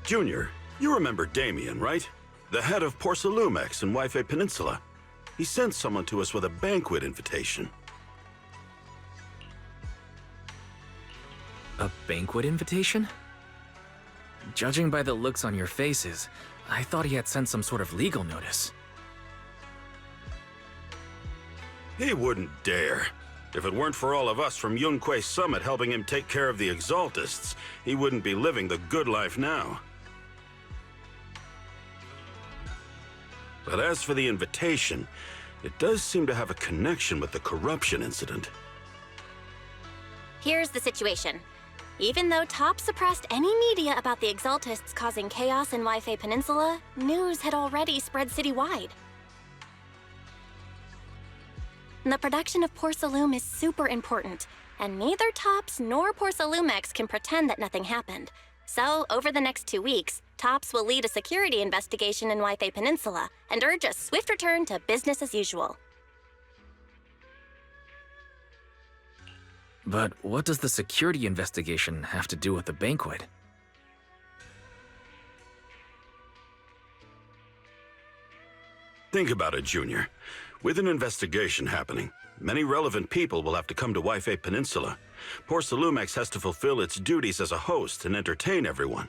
Junior, you remember Damien, right? The head of Porcelumex in Wife Peninsula. He sent someone to us with a banquet invitation. A banquet invitation? Judging by the looks on your faces, I thought he had sent some sort of legal notice. He wouldn't dare. If it weren't for all of us from Yunque Summit helping him take care of the Exaltists, he wouldn't be living the good life now. But as for the invitation, it does seem to have a connection with the corruption incident. Here's the situation. Even though Top suppressed any media about the Exaltists causing chaos in Wife Peninsula, news had already spread citywide. The production of Porcelume is super important, and neither Tops nor Porcelumex can pretend that nothing happened. So, over the next 2 weeks, Tops will lead a security investigation in Wife Peninsula and urge a swift return to business as usual. But what does the security investigation have to do with the banquet? Think about it, Junior. With an investigation happening, many relevant people will have to come to Wife Peninsula. Porcelumex has to fulfill its duties as a host and entertain everyone.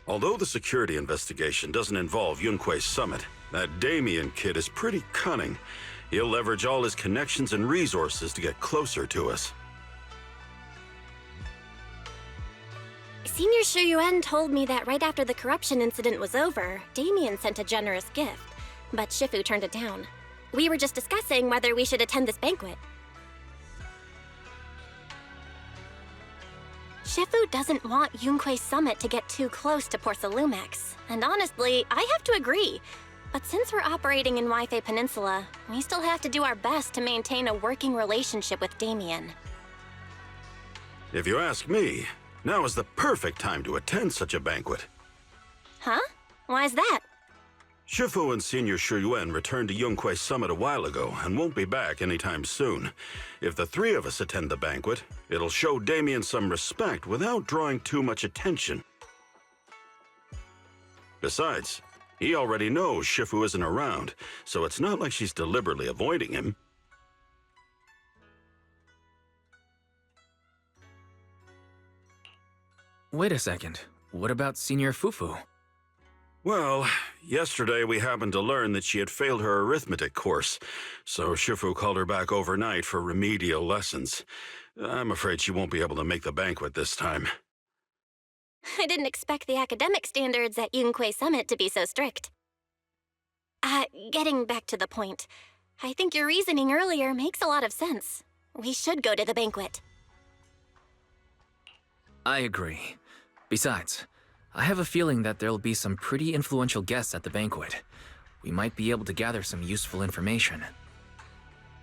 Although the security investigation doesn't involve Yunque Summit, that Damien kid is pretty cunning. He'll leverage all his connections and resources to get closer to us. Senior Shuyuan told me that right after the corruption incident was over, Damien sent a generous gift, but Shifu turned it down. We were just discussing whether we should attend this banquet. Shifu doesn't want Yunque Summit to get too close to Porcelumex, and honestly, I have to agree. But since we're operating in Wife Peninsula, we still have to do our best to maintain a working relationship with Damien. If you ask me, now is the perfect time to attend such a banquet. Huh? Why's that? Shifu and Senior Shuyuan returned to Yunque Summit a while ago and won't be back anytime soon. If the three of us attend the banquet, it'll show Damien some respect without drawing too much attention. Besides, he already knows Shifu isn't around, so it's not like she's deliberately avoiding him. Wait a second. What about Senior Fufu? Well, yesterday we happened to learn that she had failed her arithmetic course, so Shifu called her back overnight for remedial lessons. I'm afraid she won't be able to make the banquet this time. I didn't expect the academic standards at Yunque Summit to be so strict. Getting back to the point, I think your reasoning earlier makes a lot of sense. We should go to the banquet. I agree. Besides, I have a feeling that there'll be some pretty influential guests at the banquet. We might be able to gather some useful information.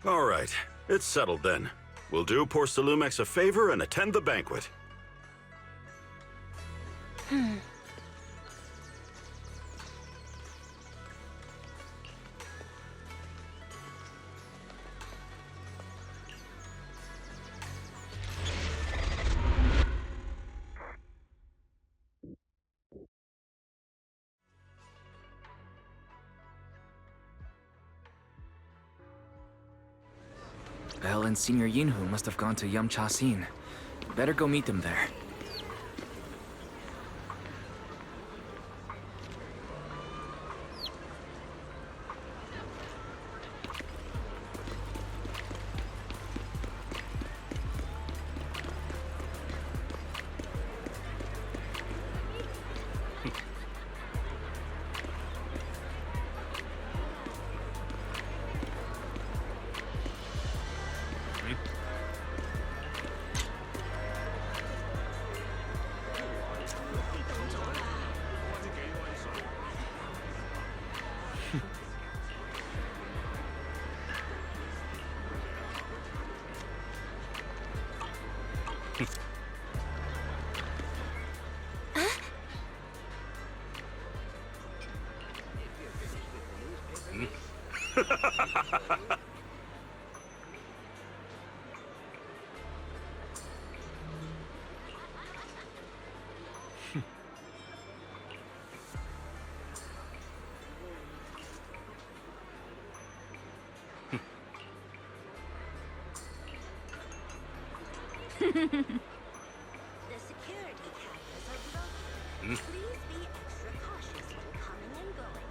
All right, it's settled then. We'll do Porcelumex a favor and attend the banquet. Belle and Senior Yinhu must have gone to Yamcha-sin. Better go meet them there. The security cameras are broken. Please be extra cautious when coming and going.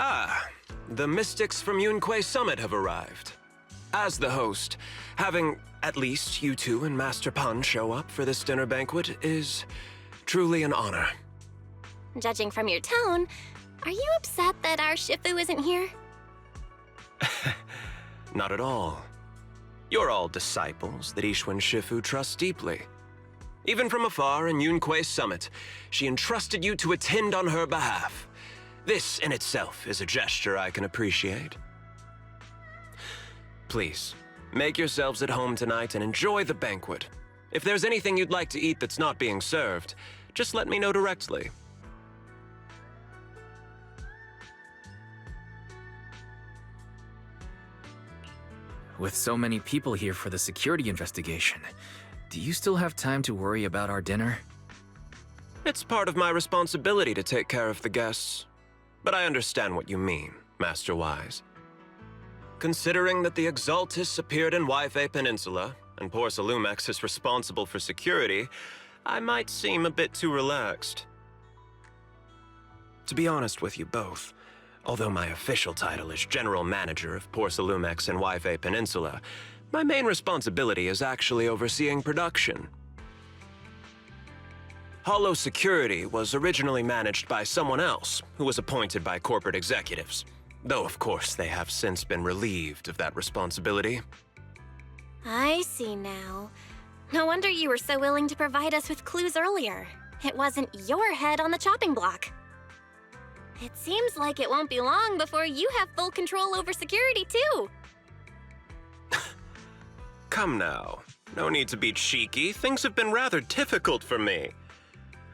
Ah, the mystics from Yunque Summit have arrived. As the host, having at least you two and Master Pan show up for this dinner banquet is truly an honor. Judging from your tone, are you upset that our Shifu isn't here? Not at all. You're all disciples that Ishwan Shifu trusts deeply. Even from afar in Yunque Summit, she entrusted you to attend on her behalf. This in itself is a gesture I can appreciate. Please, make yourselves at home tonight and enjoy the banquet. If there's anything you'd like to eat that's not being served, just let me know directly. With so many people here for the security investigation, do you still have time to worry about our dinner? It's part of my responsibility to take care of the guests. But I understand what you mean, Master Wise. Considering that the Exaltus appeared in Yfe Peninsula, and Porsalumex is responsible for security, I might seem a bit too relaxed. To be honest with you both, although my official title is General Manager of Porsalumex and Yfe Peninsula, my main responsibility is actually overseeing production. Hollow Security was originally managed by someone else, who was appointed by corporate executives. Though, of course, they have since been relieved of that responsibility. I see now. No wonder you were so willing to provide us with clues earlier. It wasn't your head on the chopping block. It seems like it won't be long before you have full control over security, too. Come now. No need to be cheeky. Things have been rather difficult for me.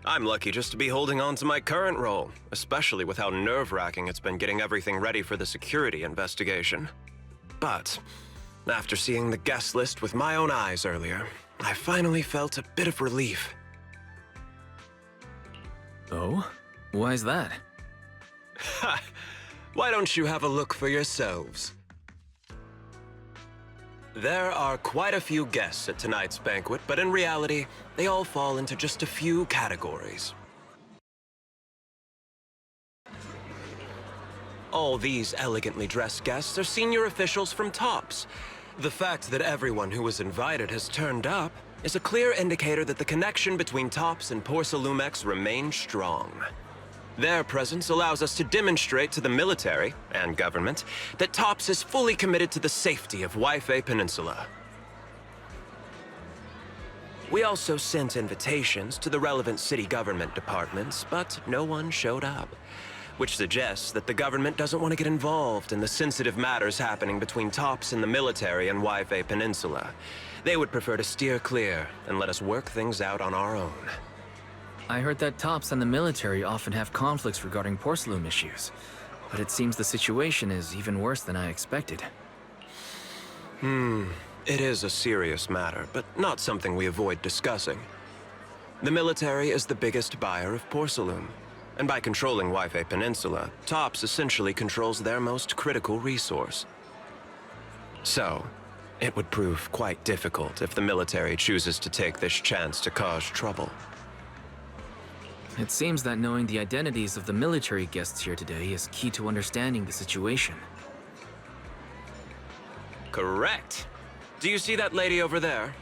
I'm lucky just to be holding on to my current role, especially with how nerve-wracking it's been getting everything ready for the security investigation. But after seeing the guest list with my own eyes earlier, I finally felt a bit of relief. Oh? Why is that? Ha! Why don't you have a look for yourselves? There are quite a few guests at tonight's banquet, but in reality, they all fall into just a few categories. All these elegantly dressed guests are senior officials from TOPS. The fact that everyone who was invited has turned up is a clear indicator that the connection between TOPS and Porsalumex remains strong. Their presence allows us to demonstrate to the military and government that TOPS is fully committed to the safety of Wi-Fi Peninsula. We also sent invitations to the relevant city government departments, but no one showed up, which suggests that the government doesn't want to get involved in the sensitive matters happening between TOPS and the military and Wi-Fi Peninsula. They would prefer to steer clear and let us work things out on our own. I heard that TOPS and the military often have conflicts regarding porcelain issues, but it seems the situation is even worse than I expected. It is a serious matter, but not something we avoid discussing. The military is the biggest buyer of porcelain, and by controlling Wi-Fi Peninsula, TOPS essentially controls their most critical resource. So, it would prove quite difficult if the military chooses to take this chance to cause trouble. It seems that knowing the identities of the military guests here today is key to understanding the situation. Correct. Do you see that lady over there?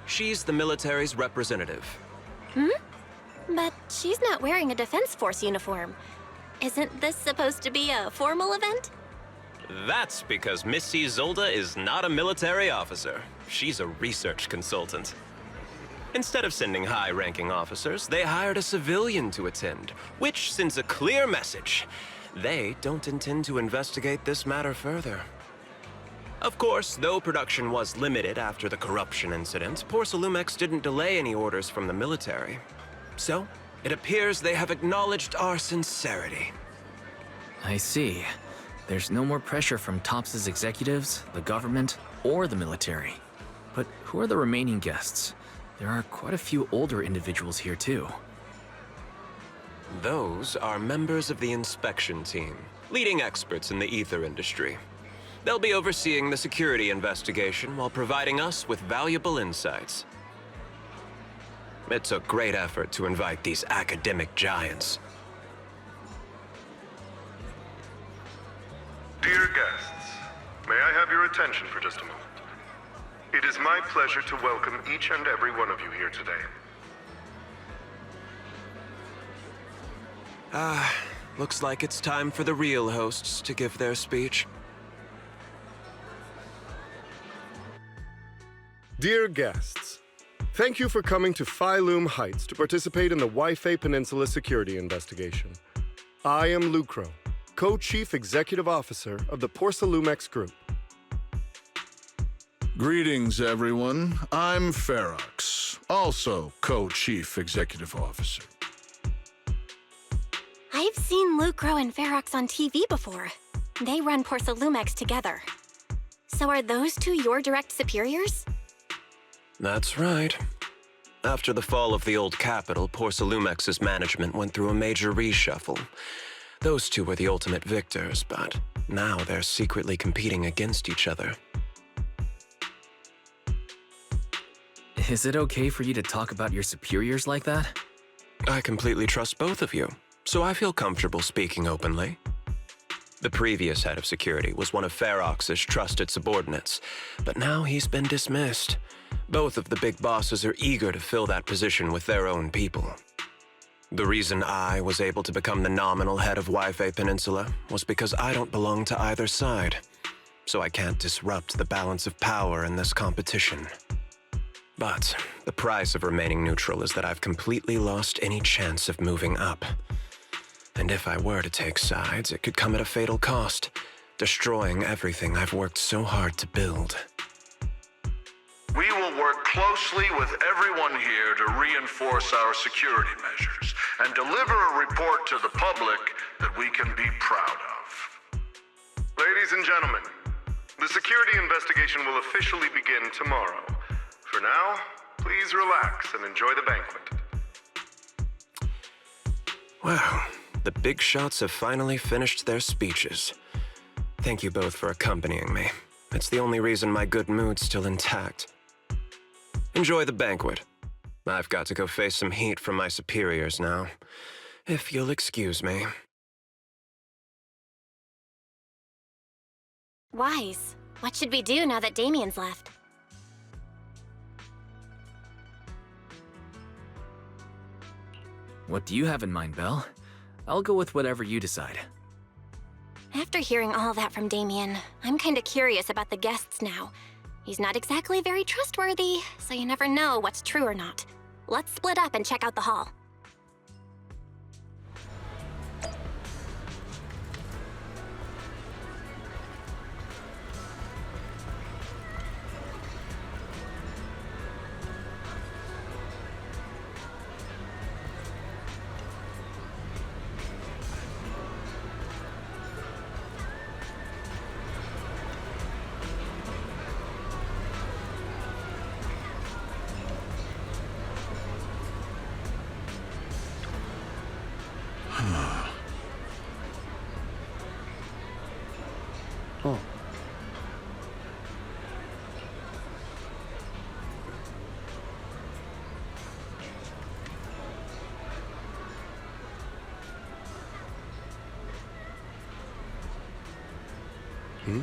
She's the military's representative. But she's not wearing a Defense Force uniform. Isn't this supposed to be a formal event? That's because Missy Zolda is not a military officer. She's a research consultant. Instead of sending high-ranking officers, they hired a civilian to attend, which sends a clear message. They don't intend to investigate this matter further. Of course, though production was limited after the corruption incident, Porsalumex didn't delay any orders from the military. So, it appears they have acknowledged our sincerity. I see. There's no more pressure from TOPS's executives, the government, or the military. But who are the remaining guests? There are quite a few older individuals here too. Those are members of the inspection team, leading experts in the ether industry. They'll be overseeing the security investigation while providing us with valuable insights. It took great effort to invite these academic giants. Dear guests, may I have your attention for just a moment? It is my pleasure to welcome each and every one of you here today. Looks like it's time for the real hosts to give their speech. Dear guests, thank you for coming to Phylum Heights to participate in the Wi-Fi Peninsula security investigation. I am Lucro, Co-Chief Executive Officer of the Porsalumex Group. Greetings, everyone. I'm Ferox, also Co-Chief Executive Officer. I've seen Lucro and Ferox on TV before. They run Porsalumex together. So are those two your direct superiors? That's right. After the fall of the old capital, Porsalumex's management went through a major reshuffle. Those two were the ultimate victors, but now they're secretly competing against each other. Is it okay for you to talk about your superiors like that? I completely trust both of you, so I feel comfortable speaking openly. The previous head of security was one of Ferox's trusted subordinates, but now he's been dismissed. Both of the big bosses are eager to fill that position with their own people. The reason I was able to become the nominal head of Wi-Fi Peninsula was because I don't belong to either side, so I can't disrupt the balance of power in this competition. But the price of remaining neutral is that I've completely lost any chance of moving up. And if I were to take sides, it could come at a fatal cost, destroying everything I've worked so hard to build. We will work closely with everyone here to reinforce our security measures and deliver a report to the public that we can be proud of. Ladies and gentlemen, the security investigation will officially begin tomorrow. For now, please relax and enjoy the banquet. Wow, the big shots have finally finished their speeches. Thank you both for accompanying me. It's the only reason my good mood's still intact. Enjoy the banquet. I've got to go face some heat from my superiors now. If you'll excuse me. Wise, what should we do now that Damien's left? What do you have in mind, Belle? I'll go with whatever you decide. After hearing all that from Damien, I'm kinda curious about the guests now. He's not exactly very trustworthy, so you never know what's true or not. Let's split up and check out the hall. Oh. Hmm?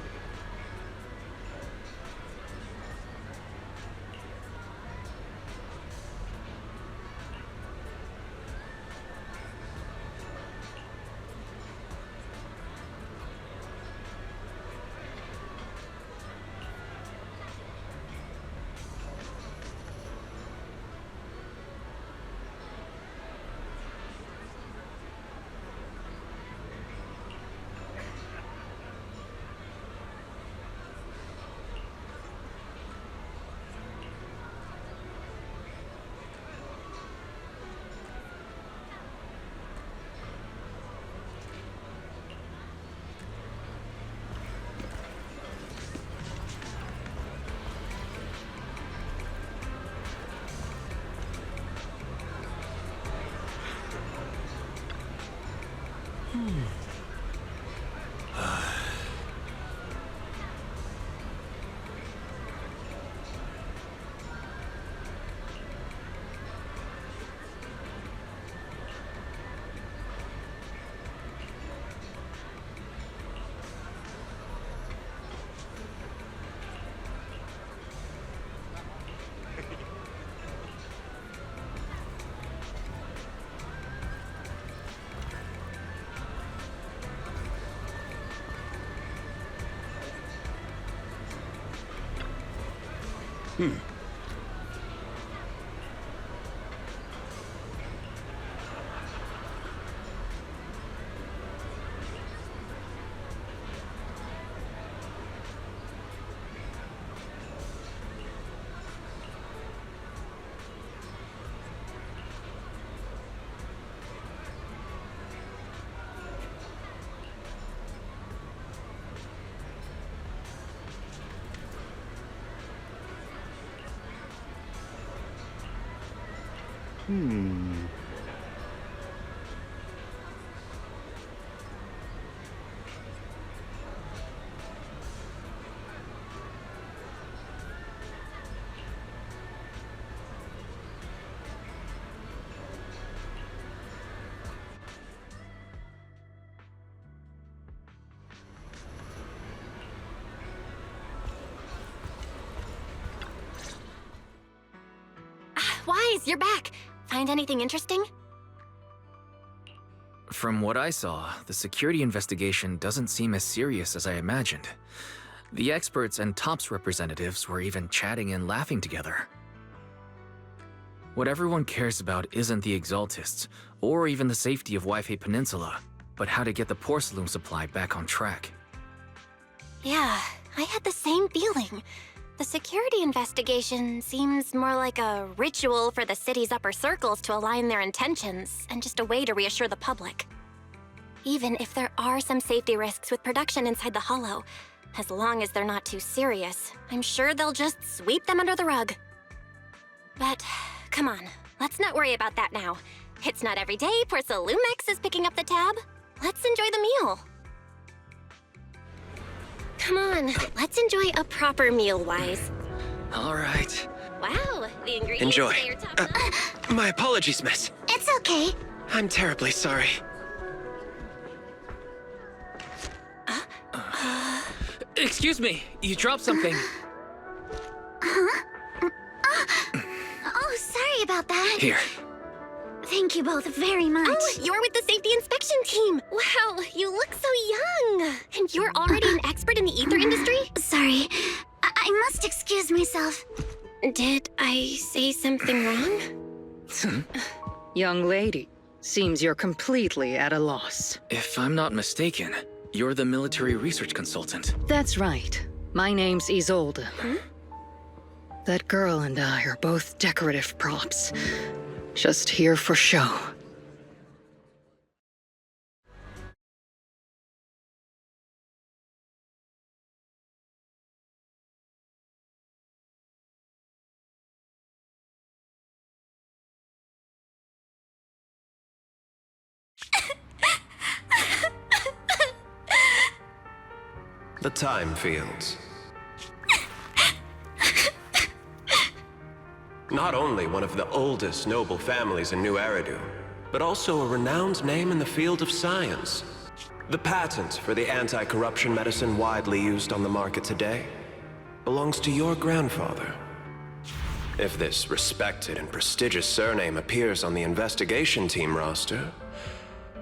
Wise, you're back. Find anything interesting? From what I saw, the security investigation doesn't seem as serious as I imagined. The experts and TOPS representatives were even chatting and laughing together. What everyone cares about isn't the Exaltists, or even the safety of Wi-Fi Peninsula, but how to get the porcelain supply back on track. Yeah, I had the same feeling. The security investigation seems more like a ritual for the city's upper circles to align their intentions, and just a way to reassure the public. Even if there are some safety risks with production inside the Hollow, as long as they're not too serious, I'm sure they'll just sweep them under the rug. But, come on, let's not worry about that now. It's not every day Porcelumex is picking up the tab. Let's enjoy the meal. Come on, let's enjoy a proper meal, Wise. All right. Wow, the ingredients Enjoy. today are top-notch. My apologies, miss. It's okay. I'm terribly sorry. Excuse me, you dropped something. Oh, sorry about that. Here. Thank you both very much. Oh, you're with the safety inspection team. Wow, you look so young. And you're already an expert in the ether industry? Sorry. I must excuse myself. Did I say something wrong? Young lady, seems you're completely at a loss. If I'm not mistaken, you're the military research consultant. That's right. My name's Isolde. That girl and I are both decorative props. Just here for show. The Time Fields. Not only one of the oldest noble families in New Eridu, but also a renowned name in the field of science. The patent for the anti-corruption medicine widely used on the market today belongs to your grandfather. If this respected and prestigious surname appears on the investigation team roster,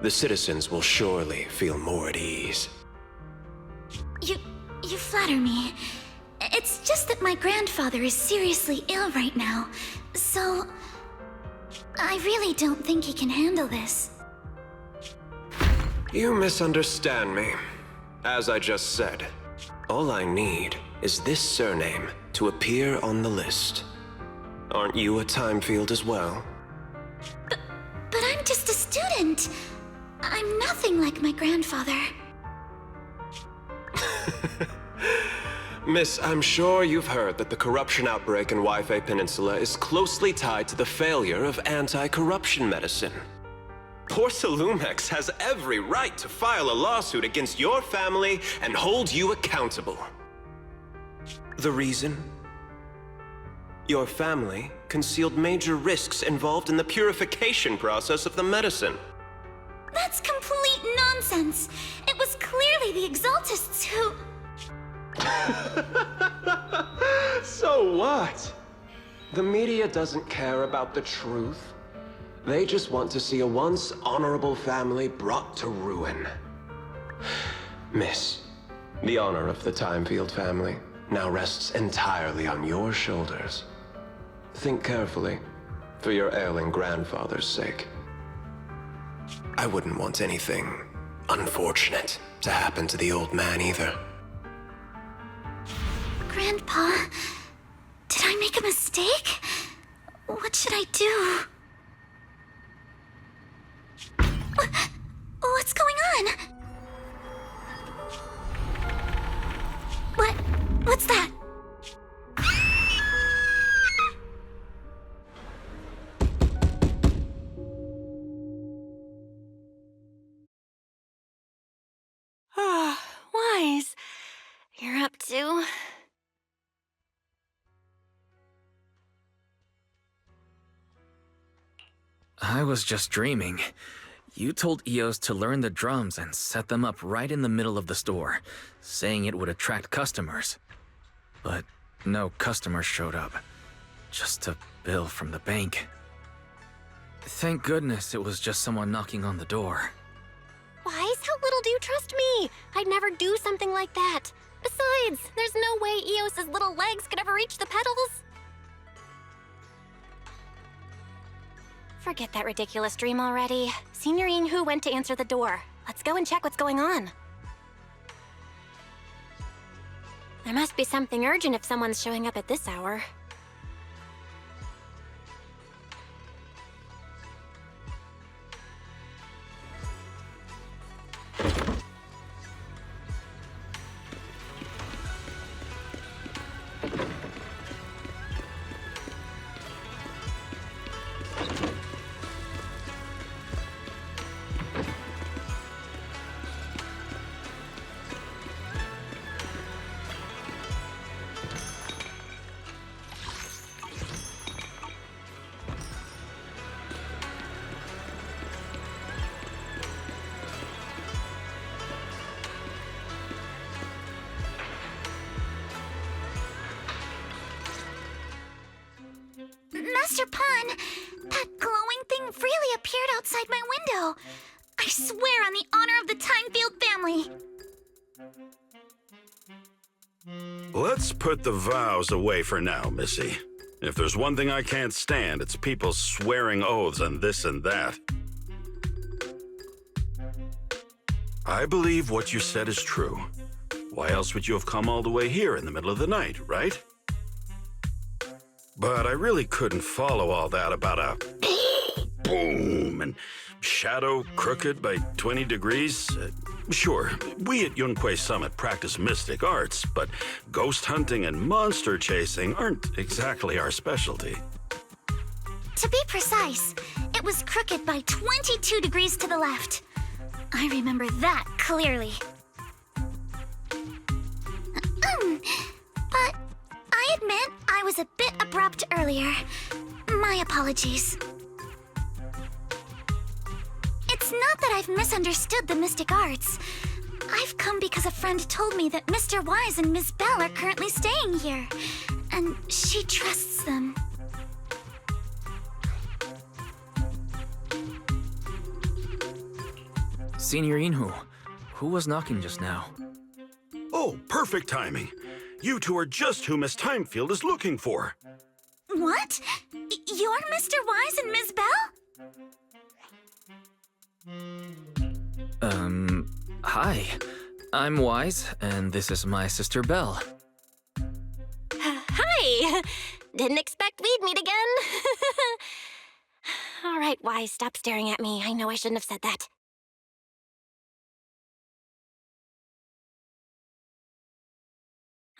the citizens will surely feel more at ease. You flatter me. It's just that my grandfather is seriously ill right now, so I really don't think he can handle this. You misunderstand me. As I just said, all I need is this surname to appear on the list. Aren't you a time field as well? But I'm just a student. I'm nothing like my grandfather. Miss, I'm sure you've heard that the corruption outbreak in Waifei Peninsula is closely tied to the failure of anti-corruption medicine. Porcelumex has every right to file a lawsuit against your family and hold you accountable. The reason? Your family concealed major risks involved in the purification process of the medicine. That's complete nonsense. It was clearly the Exaltists who... So what? The media doesn't care about the truth. They just want to see a once honorable family brought to ruin. Miss, the honor of the Timefield family now rests entirely on your shoulders. Think carefully, for your ailing grandfather's sake. I wouldn't want anything unfortunate to happen to the old man either. Grandpa, did I make a mistake? What should I do? What's going on? What's that? Wise, you're up to... I was just dreaming. You told Eos to learn the drums and set them up right in the middle of the store, saying it would attract customers. But no customers showed up. Just a bill from the bank. Thank goodness it was just someone knocking on the door. Wise, how little do you trust me? I'd never do something like that. Besides, there's no way Eos's little legs could ever reach the pedals. Forget that ridiculous dream already. Senior Yinghu went to answer the door. Let's go and check what's going on. There must be something urgent if someone's showing up at this hour. Master Pawn, that glowing thing really appeared outside my window. I swear on the honor of the Timefield family. Let's put the vows away for now, Missy. If there's one thing I can't stand, it's people swearing oaths on this and that. I believe what you said is true. Why else would you have come all the way here in the middle of the night, right? But I really couldn't follow all that about a boom and shadow crooked by 20 degrees. Sure, we at Yunquei Summit practice mystic arts, but ghost hunting and monster chasing aren't exactly our specialty. To be precise, it was crooked by 22 degrees to the left. I remember that clearly. But I admit I was a bit abrupt earlier. My apologies. It's not that I've misunderstood the mystic arts. I've come because a friend told me that Mr. Wise and Ms. Bell are currently staying here, and she trusts them. Senior Inhu, who was knocking just now? Oh, perfect timing. You two are just who Miss Timefield is looking for. What? You're Mr. Wise and Ms. Bell? Hi. I'm Wise, and this is my sister Belle. Hi! Didn't expect we'd meet again. All right, Wise, stop staring at me. I know I shouldn't have said that.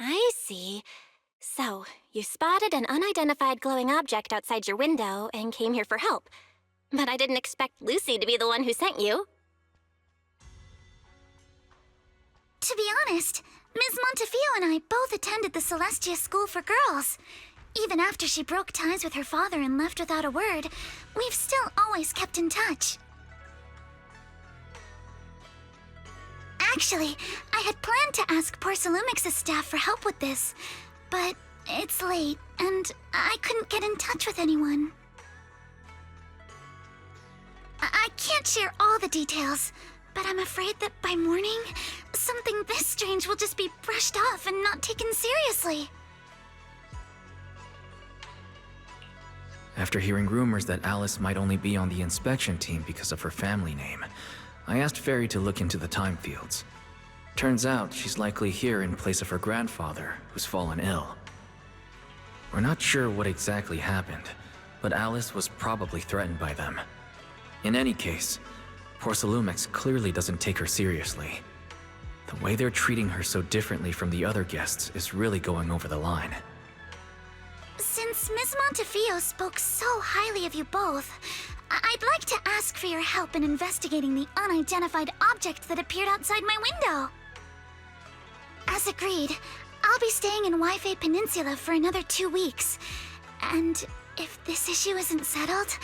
I see. So, you spotted an unidentified glowing object outside your window and came here for help. But I didn't expect Lucy to be the one who sent you. To be honest, Ms. Montefiore and I both attended the Celestia School for Girls. Even after she broke ties with her father and left without a word, we've still always kept in touch. Actually, I had planned to ask Porcelumix's staff for help with this, but it's late, and I couldn't get in touch with anyone. I can't share all the details, but I'm afraid that by morning, something this strange will just be brushed off and not taken seriously. After hearing rumors that Alice might only be on the inspection team because of her family name, I asked Fairy to look into the time fields. Turns out she's likely here in place of her grandfather, who's fallen ill. We're not sure what exactly happened, but Alice was probably threatened by them. In any case, Porcelumix clearly doesn't take her seriously. The way they're treating her so differently from the other guests is really going over the line. Since Ms. Montefiore spoke so highly of you both, I'd like to ask for your help in investigating the unidentified object that appeared outside my window. As agreed, I'll be staying in Wi-Fi Peninsula for another 2 weeks. And if this issue isn't settled,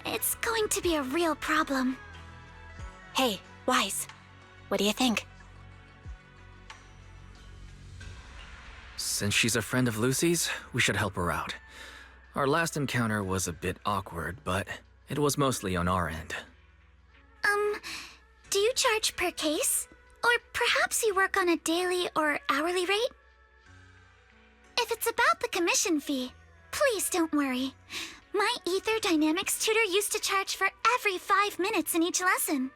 it's going to be a real problem. Hey, Wise, what do you think? Since she's a friend of Lucy's, we should help her out. Our last encounter was a bit awkward, but it was mostly on our end. Do you charge per case? Or perhaps you work on a daily or hourly rate? If it's about the commission fee, please don't worry. My Ether Dynamics tutor used to charge for every 5 minutes in each lesson.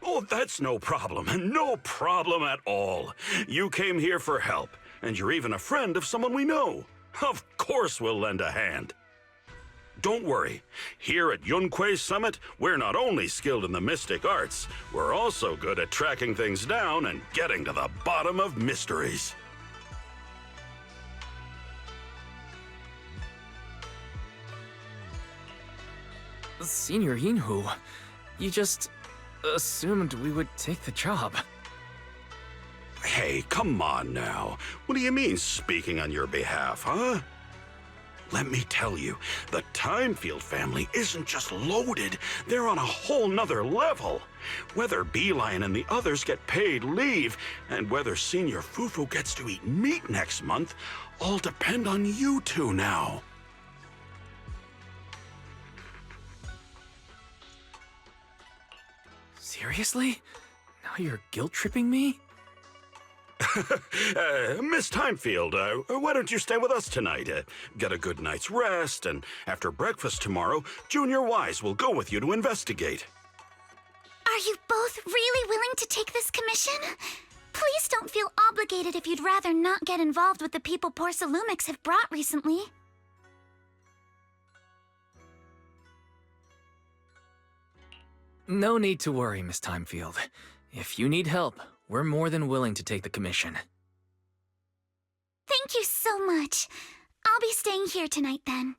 Oh, that's no problem. No problem at all. You came here for help, and you're even a friend of someone we know. Of course we'll lend a hand. Don't worry. Here at Yunquei Summit, we're not only skilled in the mystic arts, we're also good at tracking things down and getting to the bottom of mysteries. Senior Yinhu, you just assumed we would take the job. Hey, come on now. What do you mean speaking on your behalf, huh? Let me tell you, the Timefield family isn't just loaded, they're on a whole nother level. Whether Beeline and the others get paid leave, and whether Senior Fufu gets to eat meat next month, all depend on you two now. Seriously? Now you're guilt-tripping me? Miss Timefield, why don't you stay with us tonight? Get a good night's rest, and after breakfast tomorrow, Junior Wise will go with you to investigate. Are you both really willing to take this commission? Please don't feel obligated if you'd rather not get involved with the people Porcelumics have brought recently. No need to worry, Miss Timefield. If you need help, we're more than willing to take the commission. Thank you so much. I'll be staying here tonight then.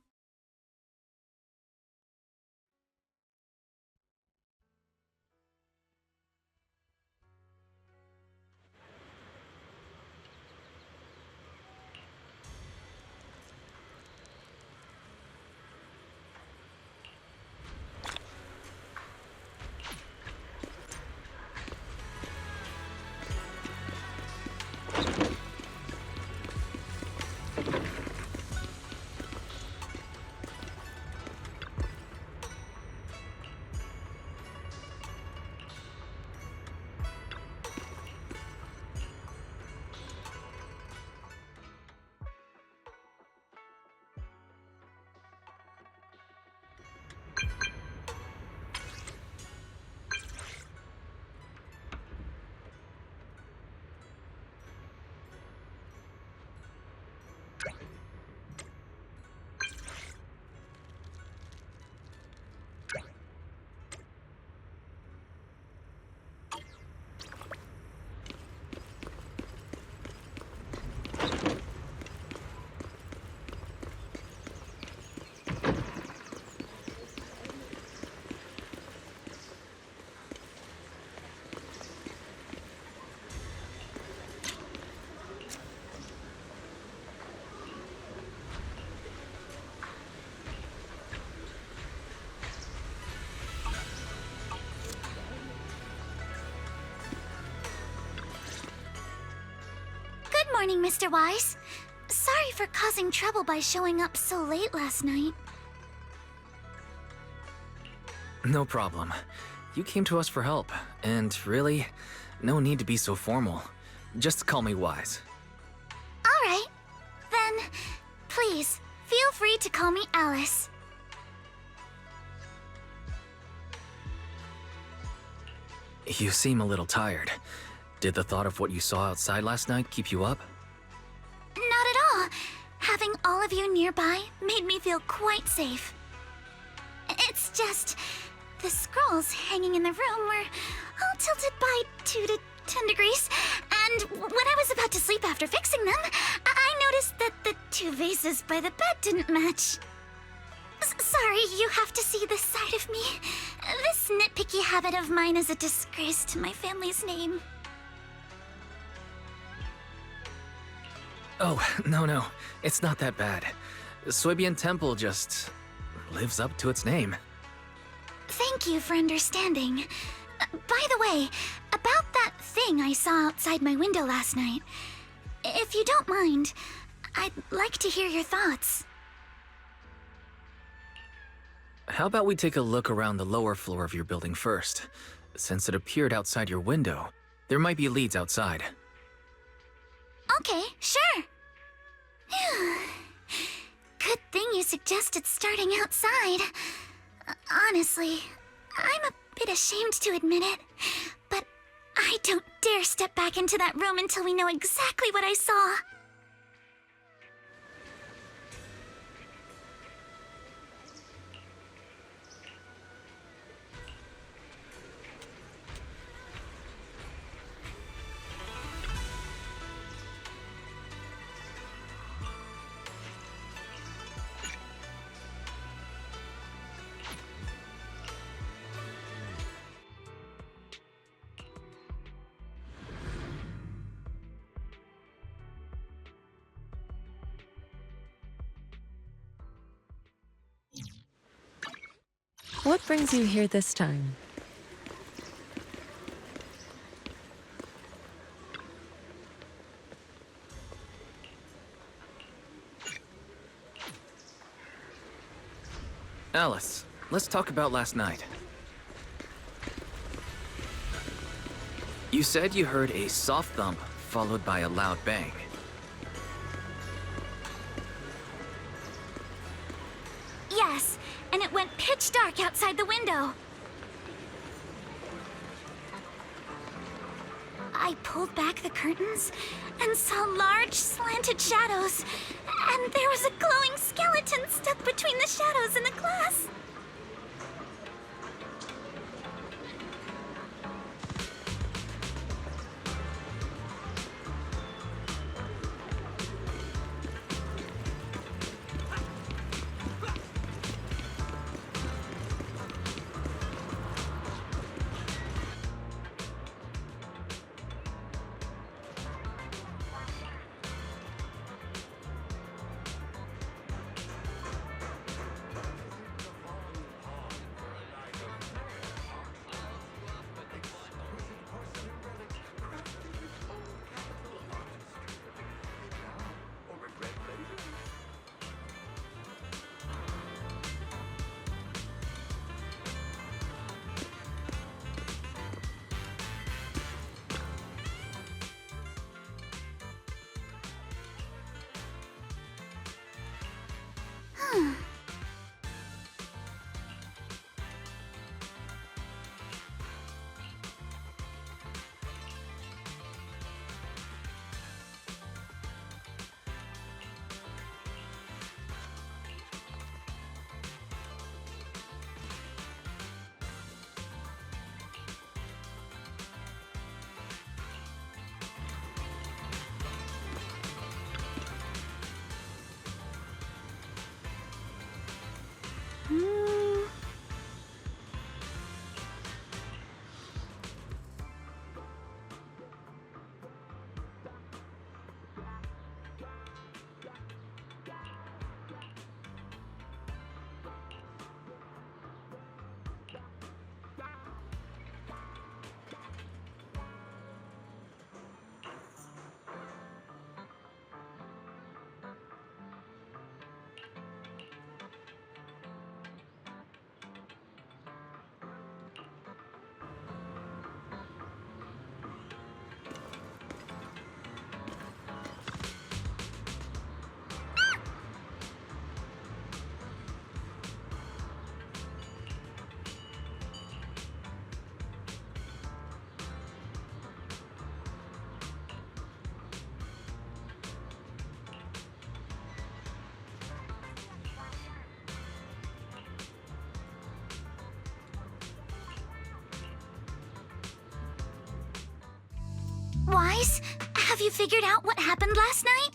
Good morning, Mr. Wise. Sorry for causing trouble by showing up so late last night. No problem. You came to us for help, and really, no need to be so formal. Just call me Wise. All right. Then, please, feel free to call me Alice. You seem a little tired. Did the thought of what you saw outside last night keep you up? Not at all. Having all of you nearby made me feel quite safe. It's just, the scrolls hanging in the room were all tilted by 2 to 10 degrees, and when I was about to sleep after fixing them, I noticed that the 2 vases by the bed didn't match. Sorry, you have to see this side of me. This nitpicky habit of mine is a disgrace to my family's name. Oh, no. It's not that bad. Suibian Temple just lives up to its name. Thank you for understanding. By the way, about that thing I saw outside my window last night, if you don't mind, I'd like to hear your thoughts. How about we take a look around the lower floor of your building first? Since it appeared outside your window, there might be leads outside. Okay, sure. Good thing you suggested starting outside. Honestly, I'm a bit ashamed to admit it, dare step back into that room until we know exactly what I saw. What brings you here this time? Alice, let's talk about last night. You said you heard a soft thump followed by a loud bang. Yes, and it went pitch dark outside the window. I pulled back the curtains and saw large, slanted shadows. And there was a glowing skeleton stuck between the shadows and the glass. Wise, have you figured out what happened last night?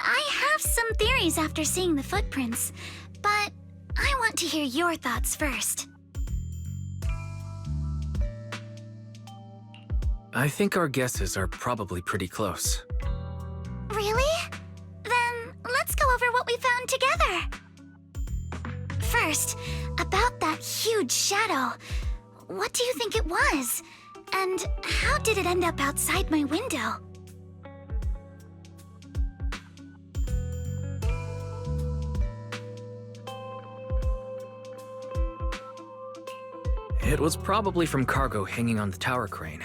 I have some theories after seeing the footprints, but I want to hear your thoughts first. I think our guesses are probably pretty close. Really? Then let's go over what we found together. First, about that huge shadow. What do you think it was? And how did it end up outside my window? It was probably from cargo hanging on the tower crane.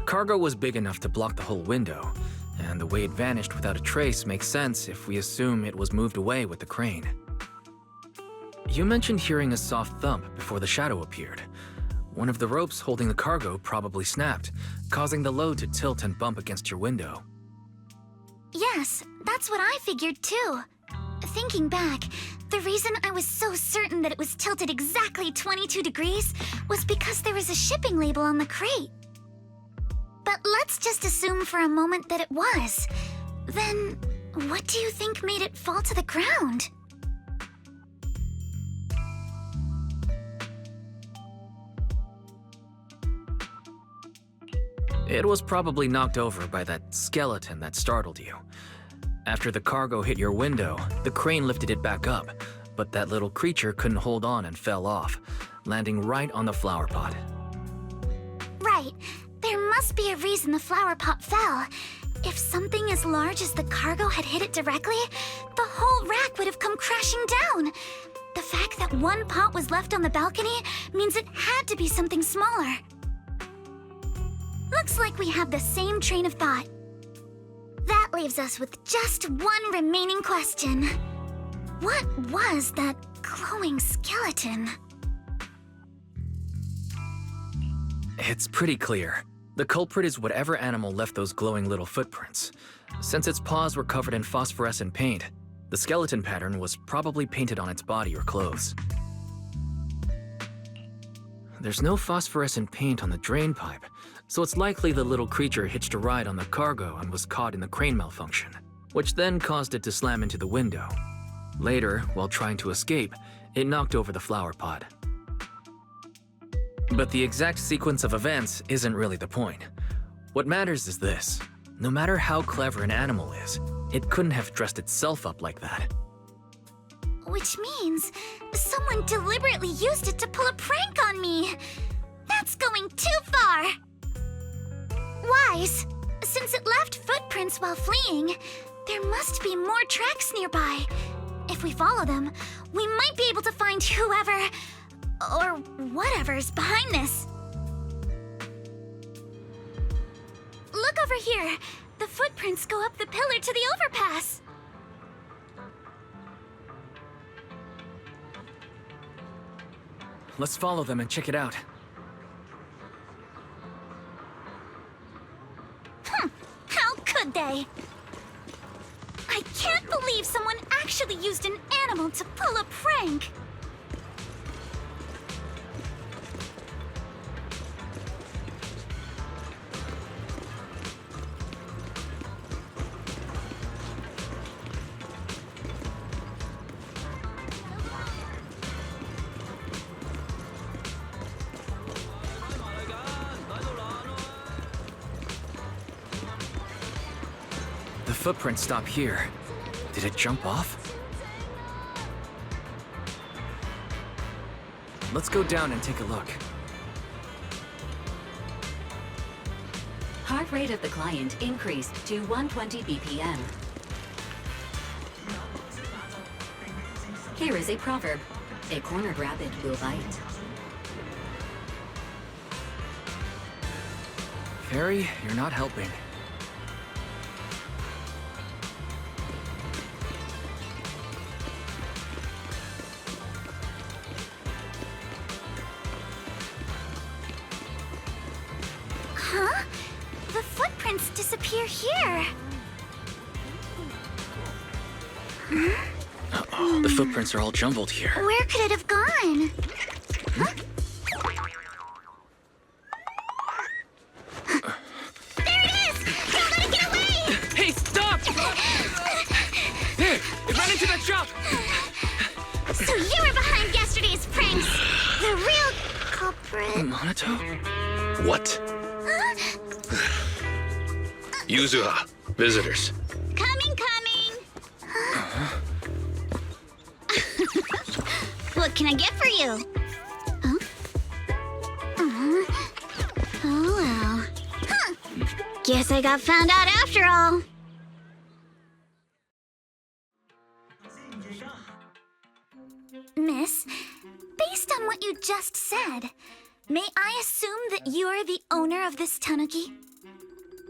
Cargo was big enough to block the whole window, and the way it vanished without a trace makes sense if we assume it was moved away with the crane. You mentioned hearing a soft thump before the shadow appeared. One of the ropes holding the cargo probably snapped, causing the load to tilt and bump against your window. Yes, that's what I figured too. Thinking back, the reason I was so certain that it was tilted exactly 22 degrees was because there was a shipping label on the crate. But let's just assume for a moment that it was. Then, what do you think made it fall to the ground? It was probably knocked over by that skeleton that startled you. After the cargo hit your window, the crane lifted it back up, but that little creature couldn't hold on and fell off, landing right on the flower pot. Right. There must be a reason the flower pot fell. If something as large as the cargo had hit it directly, the whole rack would have come crashing down. The fact that one pot was left on the balcony means it had to be something smaller. Looks like we have the same train of thought. That leaves us with just one remaining question. What was that glowing skeleton? It's pretty clear. The culprit is whatever animal left those glowing little footprints. Since its paws were covered in phosphorescent paint, the skeleton pattern was probably painted on its body or clothes. There's no phosphorescent paint on the drain pipe, so it's likely the little creature hitched a ride on the cargo and was caught in the crane malfunction, which then caused it to slam into the window. Later, while trying to escape, it knocked over the flower pot. But the exact sequence of events isn't really the point. What matters is this. No matter how clever an animal is, it couldn't have dressed itself up like that. Which means someone deliberately used it to pull a prank on me. That's going too far. Wise, since it left footprints while fleeing, there must be more tracks nearby. If we follow them, we might be able to find whoever or whatever's behind this. Look over here. The footprints go up the pillar to the overpass. Let's follow them and check it out. How could they? I can't believe someone actually used an animal to pull a prank. The footprints stop here. Did it jump off? Let's go down and take a look. Heart rate of the client increased to 120 BPM. Here is a proverb. A cornered rabbit will bite. Fairy, you're not helping. Huh? The footprints disappear here. Uh-oh, the footprints are all jumbled here. Where could it have gone? Huh? There it is! Don't let it get away! Hey, stop! There! It ran into that shop! So you were behind yesterday's pranks! The real culprit... Monato? What? Huh? Yuzuha, visitors. Coming! What can I get for you? Huh? Oh well. Huh. Guess I got found out after all. Miss, based on what you just said, may I assume that you are the owner of this tanuki?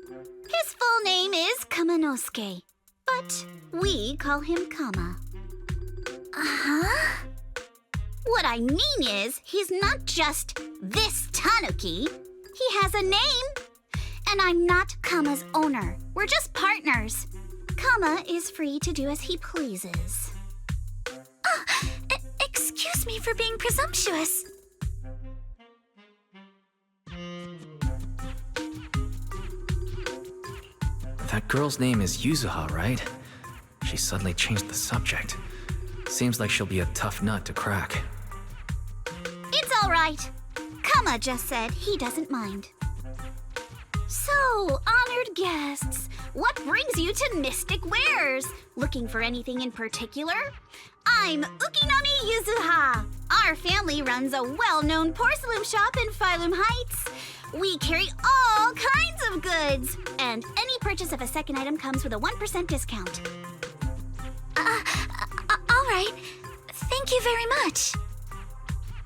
His full name is Kamanosuke, but we call him Kama. Uh-huh. What I mean is, he's not just this Tanuki. He has a name. And I'm not Kama's owner. We're just partners. Kama is free to do as he pleases. Excuse me for being presumptuous. That girl's name is Yuzuha, right? She suddenly changed the subject. Seems like she'll be a tough nut to crack. It's all right. Kama just said he doesn't mind. So, honored guests, what brings you to Mystic Wares? Looking for anything in particular? I'm Ukinami Yuzuha. Our family runs a well-known porcelain shop in Phylum Heights. We carry all kinds of goods, and any purchase of a second item comes with a 1% discount. All right. Thank you very much.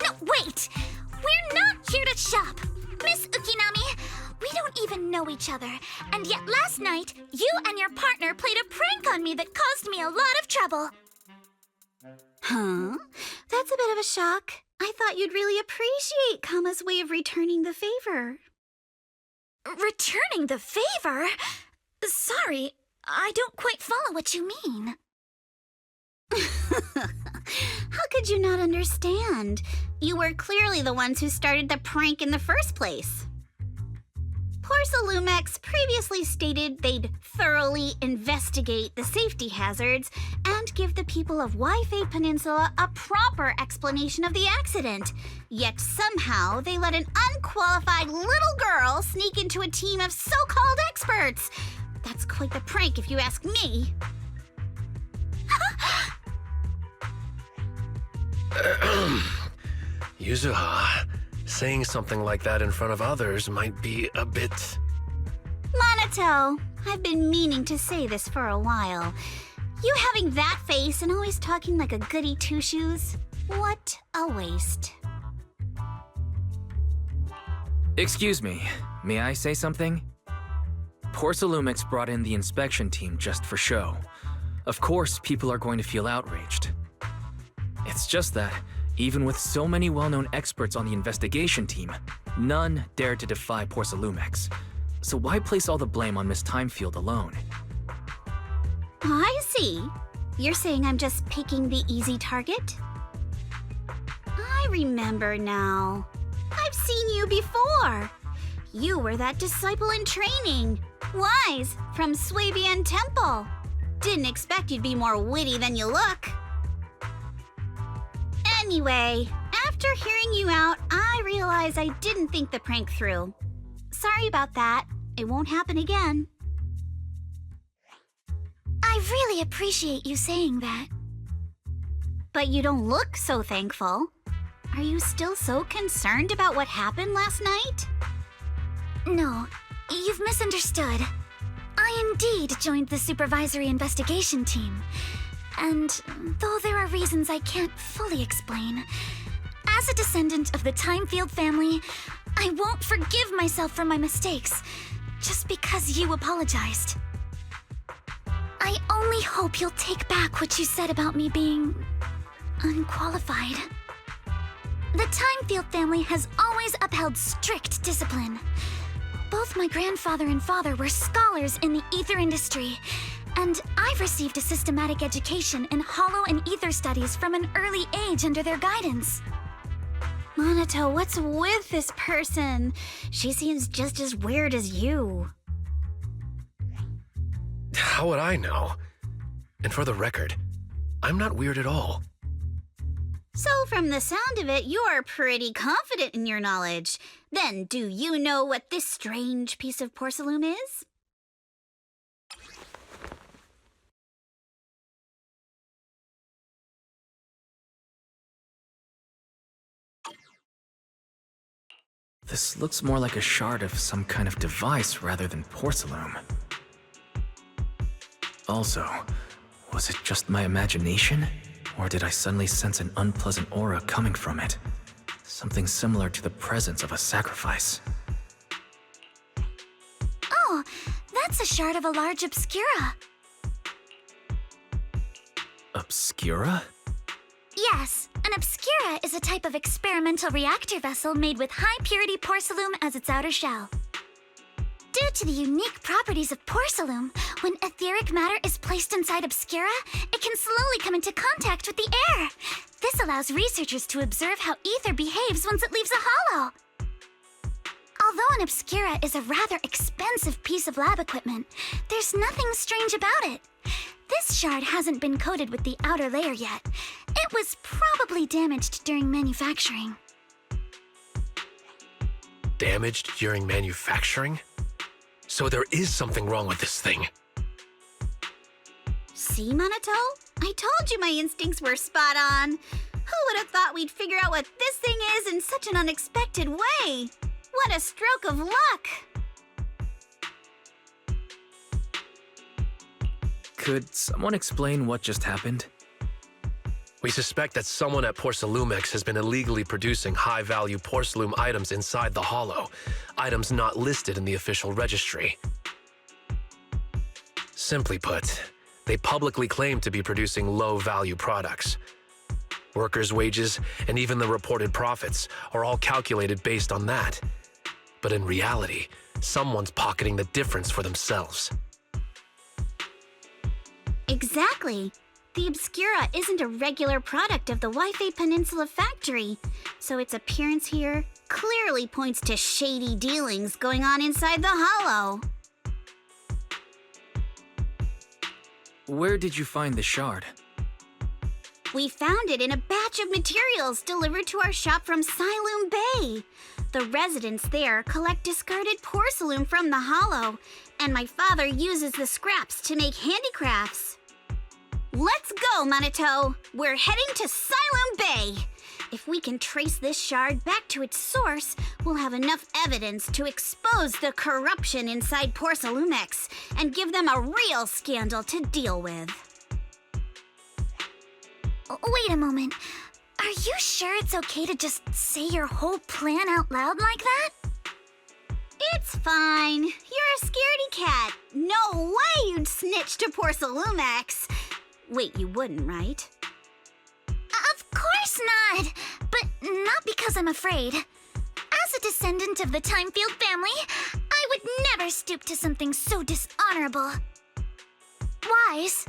No, wait! We're not here to shop! Miss Ukinami, we don't even know each other, and yet last night, you and your partner played a prank on me that caused me a lot of trouble. Huh? That's a bit of a shock. I thought you'd really appreciate Kama's way of returning the favor. Returning the favor? Sorry, I don't quite follow what you mean. How could you not understand? You were clearly the ones who started the prank in the first place. Porcelumex previously stated they'd thoroughly investigate the safety hazards and give the people of Waifei Peninsula a proper explanation of the accident. Yet somehow they let an unqualified little girl sneak into a team of so-called experts. That's quite the prank if you ask me. Yuzuha, saying something like that in front of others might be a bit... Monato, I've been meaning to say this for a while. You having that face and always talking like a goody two-shoes? What a waste. Excuse me, may I say something? Porcelumex brought in the inspection team just for show. Of course, people are going to feel outraged. It's just that, even with so many well-known experts on the investigation team, none dared to defy Porcelumex. So why place all the blame on Miss Timefield alone? I see. You're saying I'm just picking the easy target? I remember now. I've seen you before. You were that disciple in training. Wise, from Swabian Temple. Didn't expect you'd be more witty than you look. Anyway, after hearing you out, I realized I didn't think the prank through. Sorry about that. It won't happen again. I really appreciate you saying that. But you don't look so thankful. Are you still so concerned about what happened last night? No, you've misunderstood. I indeed joined the supervisory investigation team. And though there are reasons I can't fully explain, as a descendant of the Timefield family, I won't forgive myself for my mistakes just because you apologized. I only hope you'll take back what you said about me being unqualified. The Timefield family has always upheld strict discipline. Both my grandfather and father were scholars in the ether industry, and I've received a systematic education in hollow and ether studies from an early age under their guidance. Monato, what's with this person? She seems just as weird as you. How would I know? And for the record, I'm not weird at all. So from the sound of it, you're pretty confident in your knowledge. Then do you know what this strange piece of porcelain is? This looks more like a shard of some kind of device rather than porcelain. Also, was it just my imagination? Or did I suddenly sense an unpleasant aura coming from it? Something similar to the presence of a sacrifice. Oh, that's a shard of a large obscura. Obscura? Yes, an obscura is a type of experimental reactor vessel made with high-purity porcelain as its outer shell. Due to the unique properties of porcelain, when etheric matter is placed inside obscura, it can slowly come into contact with the air. This allows researchers to observe how ether behaves once it leaves a hollow. Although an obscura is a rather expensive piece of lab equipment, there's nothing strange about it. This shard hasn't been coated with the outer layer yet. It was probably damaged during manufacturing. Damaged during manufacturing? So there is something wrong with this thing. See, Minato? I told you my instincts were spot on. Who would have thought we'd figure out what this thing is in such an unexpected way? What a stroke of luck! Could someone explain what just happened? We suspect that someone at Porcelumex has been illegally producing high-value porcelain items inside the hollow, items not listed in the official registry. Simply put, they publicly claim to be producing low-value products. Workers' wages and even the reported profits are all calculated based on that. But in reality, someone's pocketing the difference for themselves. Exactly. The Obscura isn't a regular product of the Wi-Fi Peninsula factory, so its appearance here clearly points to shady dealings going on inside the hollow. Where did you find the shard? We found it in a batch of materials delivered to our shop from Siloom Bay. The residents there collect discarded porcelain from the hollow, and my father uses the scraps to make handicrafts. Let's go, Minato! We're heading to Siloom Bay! If we can trace this shard back to its source, we'll have enough evidence to expose the corruption inside Porcelumex and give them a real scandal to deal with. Wait a moment. Are you sure it's okay to just say your whole plan out loud like that? It's fine. You're a scaredy cat. No way you'd snitch to Porcelumex. Wait, you wouldn't, right? Of course not! But not because I'm afraid. As a descendant of the Timefield family, I would never stoop to something so dishonorable. Wise,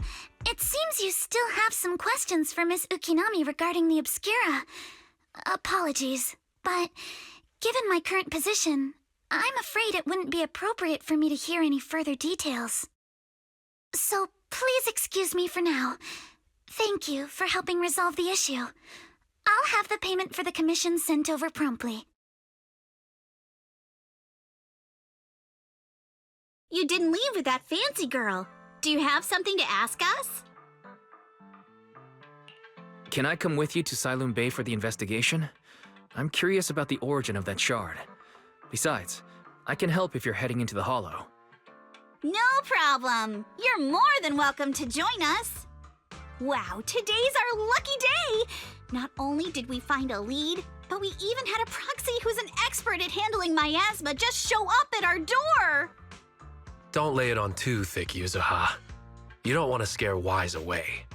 it seems you still have some questions for Miss Ukinami regarding the Obscura. Apologies, but given my current position, I'm afraid it wouldn't be appropriate for me to hear any further details. So please excuse me for now. Thank you for helping resolve the issue. I'll have the payment for the commission sent over promptly. You didn't leave with that fancy girl. Do you have something to ask us? Can I come with you to Siloom Bay for the investigation? I'm curious about the origin of that shard. Besides, I can help if you're heading into the hollow. No problem. You're more than welcome to join us. Wow, today's our lucky day! Not only did we find a lead, but we even had a proxy who's an expert at handling miasma just show up at our door! Don't lay it on too thick, Yuzuha. You don't want to scare Wise away.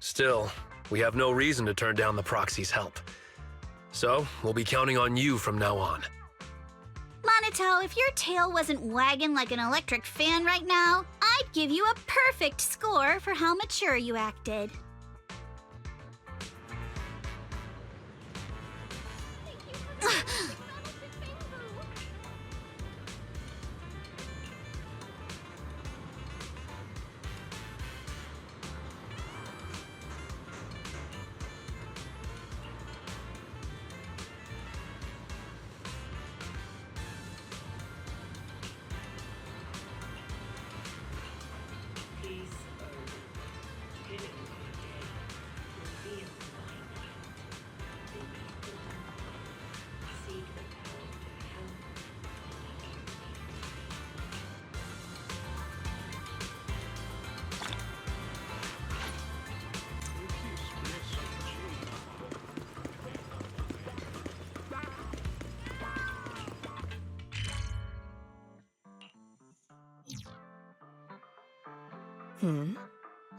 Still, we have no reason to turn down the proxy's help. So, we'll be counting on you from now on. Minato, if your tail wasn't wagging like an electric fan right now, I'd give you a perfect score for how mature you acted.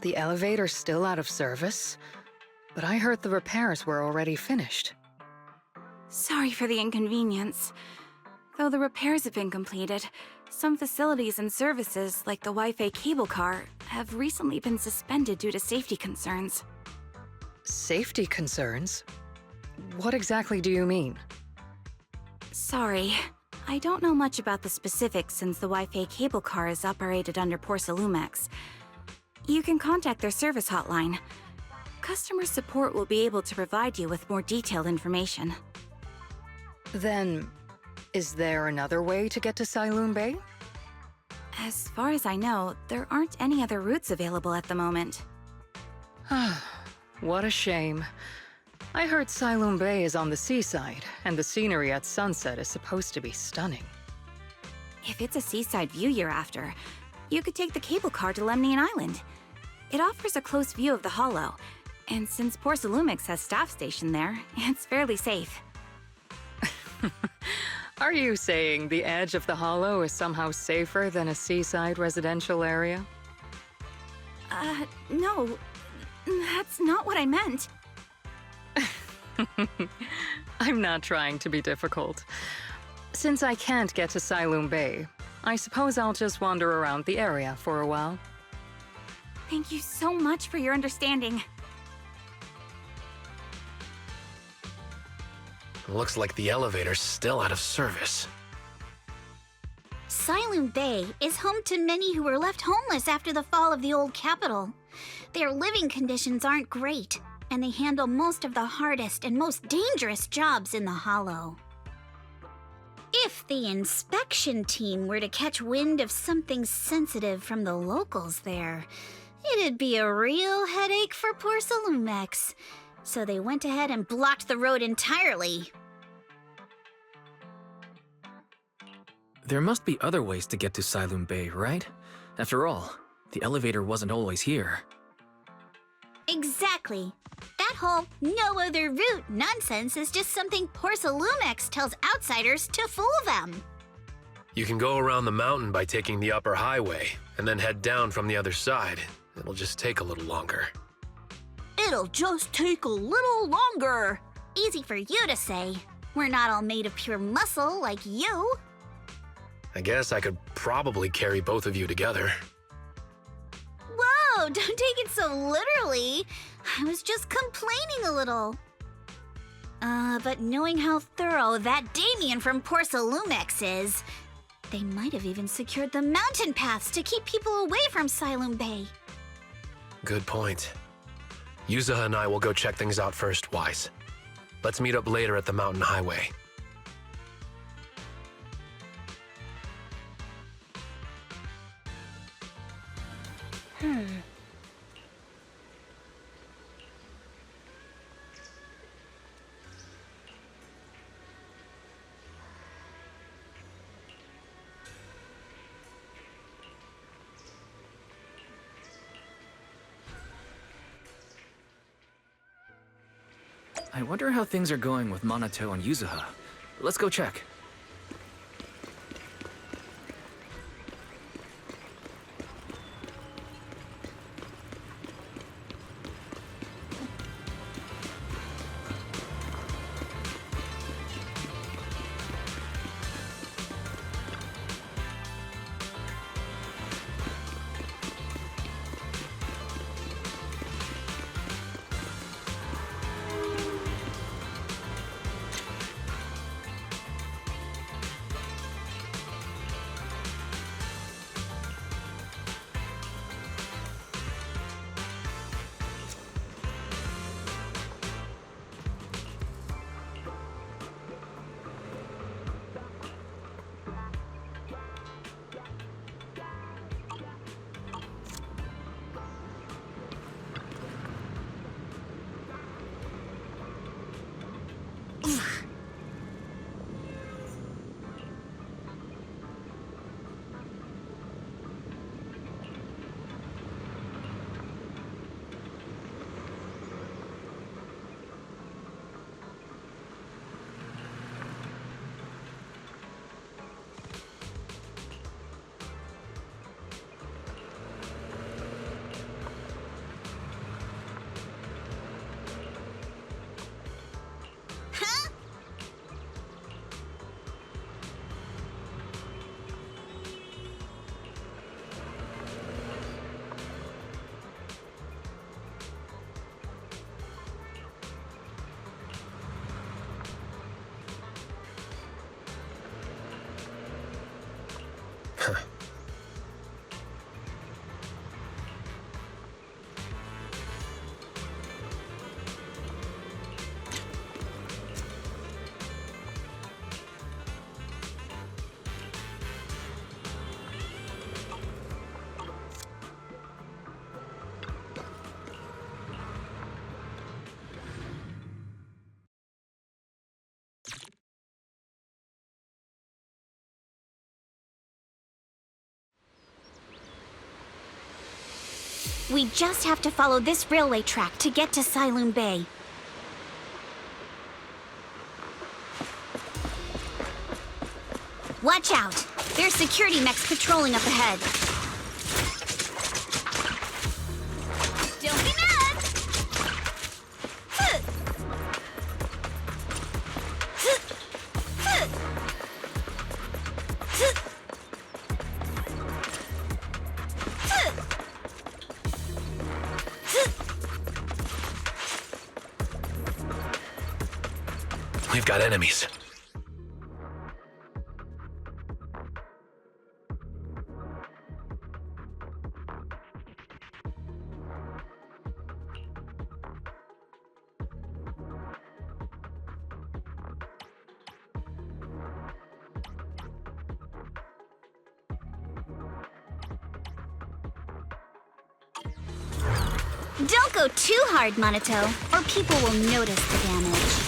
The elevator's still out of service? but I heard the repairs were already finished. Sorry for the inconvenience. Though the repairs have been completed, some facilities and services, like the Wi-Fi cable car, have recently been suspended due to safety concerns. Safety concerns? What exactly do you mean? Sorry, I don't know much about the specifics since the Wi-Fi cable car is operated under Porsalumex. You can contact their service hotline. Customer support will be able to provide you with more detailed information. Then, is there another way to get to Siloon Bay? As far as I know, there aren't any other routes available at the moment. What a shame. I heard Siloon Bay is on the seaside, and the scenery at sunset is supposed to be stunning. If it's a seaside view you're after, you could take the cable car to Lemnian Island. It offers a close view of the Hollow, and since Porsalumex has staff stationed there, it's fairly safe. Are you saying the edge of the Hollow is somehow safer than a seaside residential area? No. That's not what I meant. I'm not trying to be difficult. Since I can't get to Siloon Bay, I suppose I'll just wander around the area for a while. Thank you so much for your understanding. Looks like the elevator's still out of service. Siloon Bay is home to many who were left homeless after the fall of the old capital. Their living conditions aren't great, and they handle most of the hardest and most dangerous jobs in the Hollow. If the inspection team were to catch wind of something sensitive from the locals there, it'd be a real headache for Porsalumex. So they went ahead and blocked the road entirely. There must be other ways to get to Siloon Bay, right? After all, the elevator wasn't always here. Exactly. That whole no other route nonsense is just something Porsalumex tells outsiders to fool them. You can go around the mountain by taking the upper highway, and then head down from the other side. It'll just take a little longer. It'll just take a little longer. Easy for you to say. We're not all made of pure muscle like you. I guess I could probably carry both of you together. Whoa, don't take it so literally. I was just complaining a little. But knowing how thorough that Damien from Porsalumex is, they might have even secured the mountain paths to keep people away from Siloon Bay. Good point. Yuzaha and I will go check things out first, Wise. Let's meet up later at the mountain highway. I wonder how things are going with Minato and Yuzuha. Let's go check. We just have to follow this railway track to get to Siloon Bay. Watch out! There's security mechs patrolling up ahead. Don't be mad! We've got enemies. Don't go too hard, Monato, or people will notice the damage.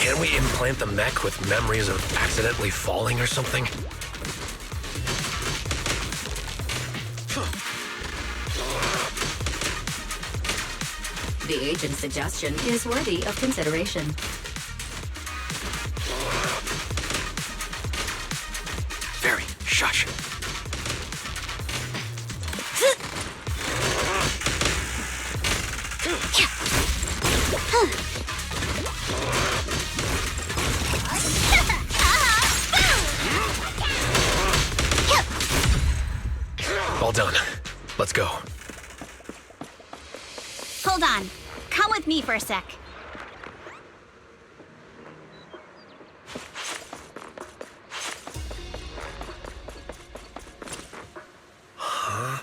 Can we implant the mech with memories of accidentally falling or something? The agent's suggestion is worthy of consideration. Very. Shush. All done. Let's go. Hold on. Come with me for a sec. Huh?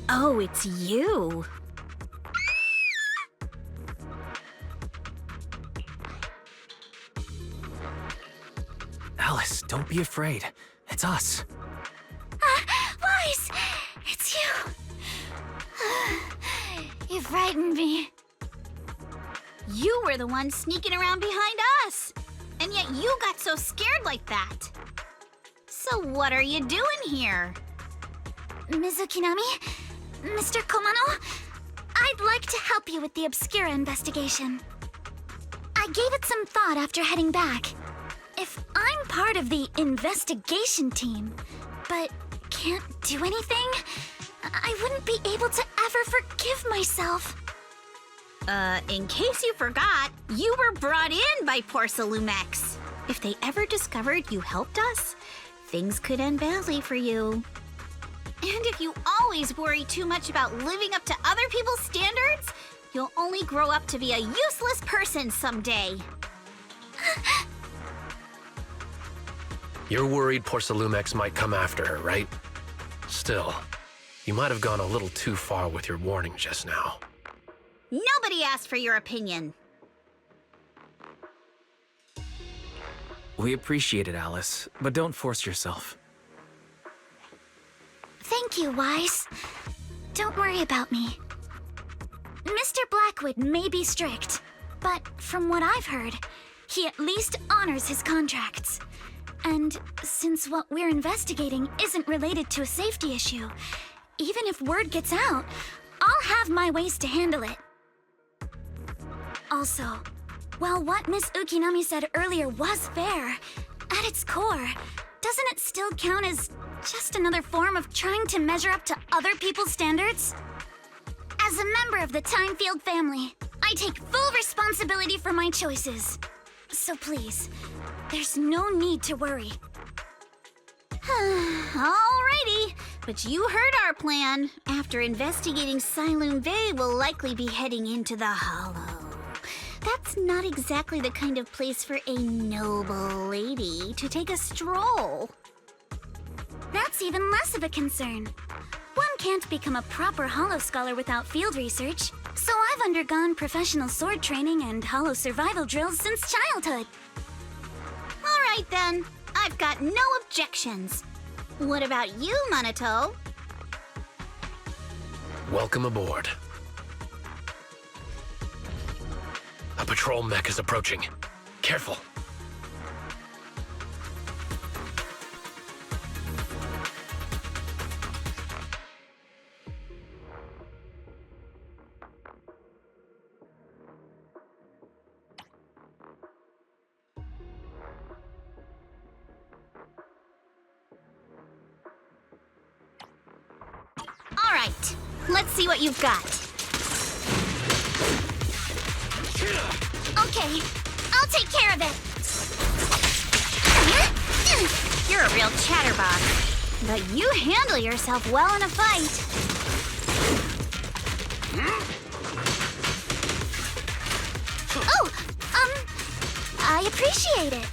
Oh, it's you. Alice, don't be afraid. It's us. Wise! It's you! You frightened me. You were the one sneaking around behind us. And yet you got so scared like that. So what are you doing here? Mizukinami? Mr. Komano? I'd like to help you with the Obscura investigation. I gave it some thought after heading back. If I'm part of the investigation team, but can't do anything, I wouldn't be able to ever forgive myself. In case you forgot, you were brought in by Porcelumex. If they ever discovered you helped us, things could end badly for you. And if you always worry too much about living up to other people's standards, you'll only grow up to be a useless person someday. You're worried Porcelumex might come after her, right? Still, you might have gone a little too far with your warning just now. Nobody asked for your opinion. We appreciate it, Alice, but don't force yourself. Thank you, Wise. Don't worry about me. Mr. Blackwood may be strict, but from what I've heard, he at least honors his contracts. And since what we're investigating isn't related to a safety issue, even if word gets out, I'll have my ways to handle it. Also, while what Miss Ukinami said earlier was fair, at its core, doesn't it still count as just another form of trying to measure up to other people's standards? As a member of the Timefield family, I take full responsibility for my choices. So please, there's no need to worry. Alrighty, but you heard our plan. After investigating Siloon Bay, we'll likely be heading into the Hollow. That's not exactly the kind of place for a noble lady to take a stroll. That's even less of a concern. One can't become a proper Hollow scholar without field research, so I've undergone professional sword training and Hollow survival drills since childhood. Alright. right then. I've got no objections. What about you, Monato? Welcome aboard. A patrol mech is approaching. Careful. All right, let's see what you've got. Okay, I'll take care of it. You're a real chatterbox, but you handle yourself well in a fight. Oh, I appreciate it.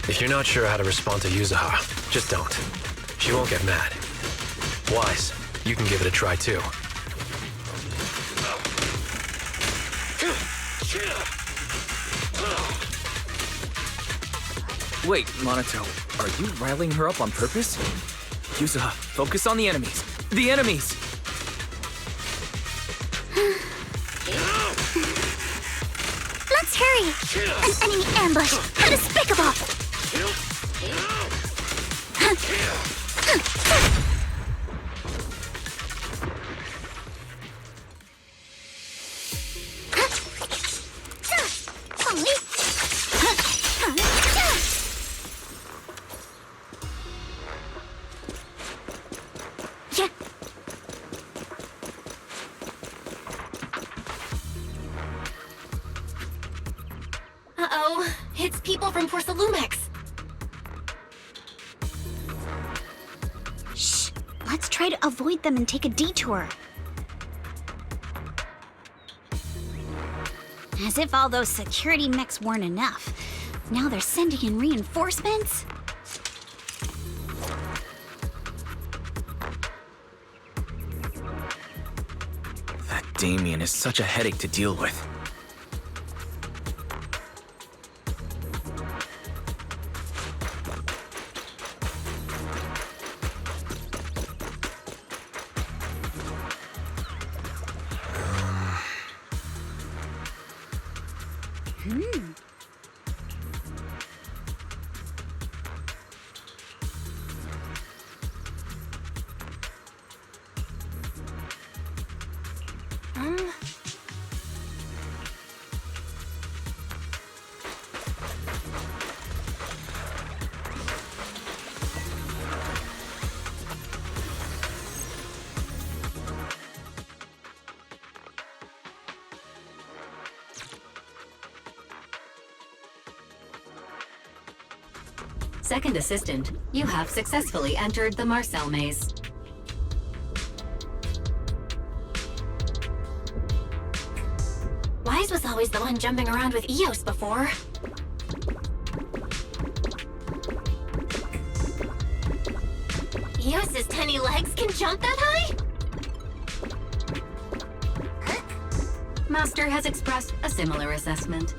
If you're not sure how to respond to Yuzuha, just don't. She won't get mad. Wise, you can give it a try too. Wait, Monato, are you riling her up on purpose? Yuzuha, focus on the enemies. The enemies! Let's hurry! An enemy ambush! How despicable! Uh-oh, it's people from Porsalumex. Shh, let's try to avoid them and take a detour. As if all those security mechs weren't enough. Now they're sending in reinforcements? That Damien is such a headache to deal with. Second assistant, you have successfully entered the Marcel maze. Wise was always the one jumping around with Eos before. Eos's tiny legs can jump that high? Master has expressed a similar assessment.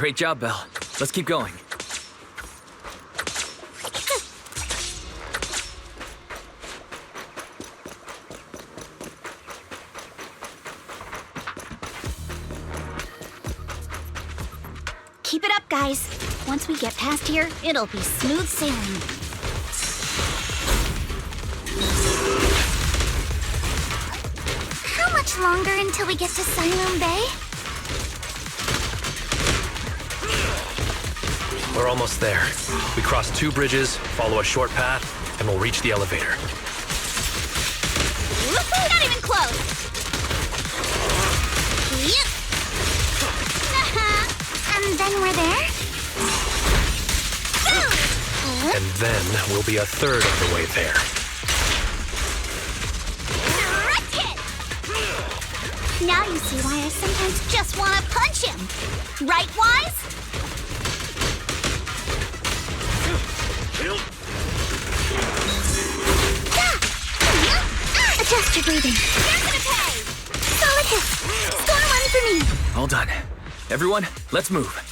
Great job, Belle. Let's keep going. Keep it up, guys. Once we get past here, it'll be smooth sailing. How much longer until we get to Siloam Bay? We're almost there. We cross 2 bridges, follow a short path, and we'll reach the elevator. Not even close. Yep. And then we're there? And then we'll be a third of the way there. Now you see why I sometimes just want to punch him. Right, Wise? Adjust your breathing. You're gonna pay! Solid hit. Score 1 for me. All done. Everyone, let's move.